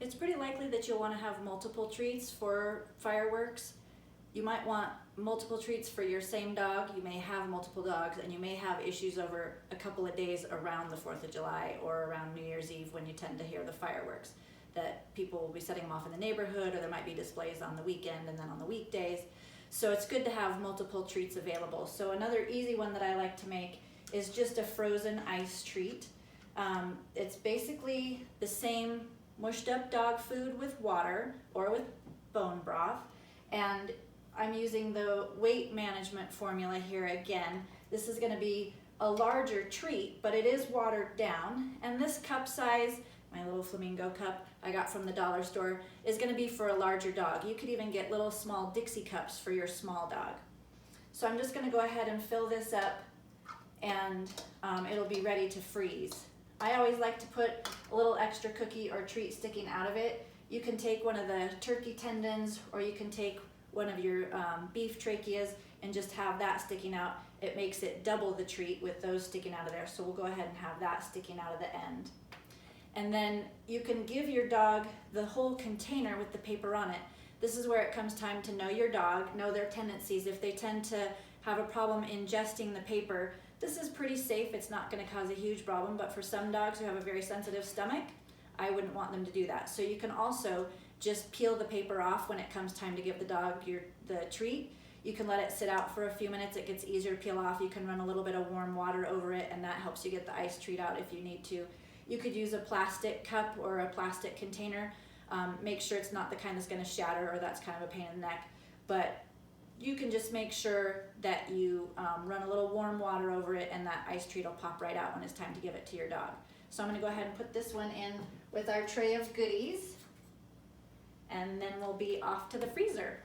it's pretty likely that you'll want to have multiple treats for fireworks. You might want multiple treats for your same dog. You may have multiple dogs, and you may have issues over a couple of days around the 4th of July or around New Year's Eve when you tend to hear the fireworks, that people will be setting them off in the neighborhood, or there might be displays on the weekend and then on the weekdays. So it's good to have multiple treats available. So another easy one that I like to make is just a frozen ice treat. It's basically the same mushed up dog food with water or with bone broth, and I'm using the weight management formula here again. This is going to be a larger treat, but it is watered down, and this cup size, my little flamingo cup I got from the dollar store, is going to be for a larger dog. You could even get little small Dixie cups for your small dog. So I'm just going to go ahead and fill this up, and it'll be ready to freeze. I always like to put a little extra cookie or treat sticking out of it. You can take one of the turkey tendons, or you can take one of your beef tracheas and just have that sticking out. It makes it double the treat with those sticking out of there. So we'll go ahead and have that sticking out of the end. And then you can give your dog the whole container with the paper on it. This is where it comes time to know your dog, know their tendencies. If they tend to have a problem ingesting the paper, this is pretty safe. It's not going to cause a huge problem, but for some dogs who have a very sensitive stomach, I wouldn't want them to do that. So you can also just peel the paper off when it comes time to give the dog the treat. You can let it sit out for a few minutes. It gets easier to peel off. You can run a little bit of warm water over it, and that helps you get the ice treat out if you need to. You could use a plastic cup or a plastic container. Make sure it's not the kind that's going to shatter, or that's kind of a pain in the neck. But you can just make sure that you run a little warm water over it, and that ice treat will pop right out when it's time to give it to your dog. So I'm going to go ahead and put this one in with our tray of goodies, and then we'll be off to the freezer.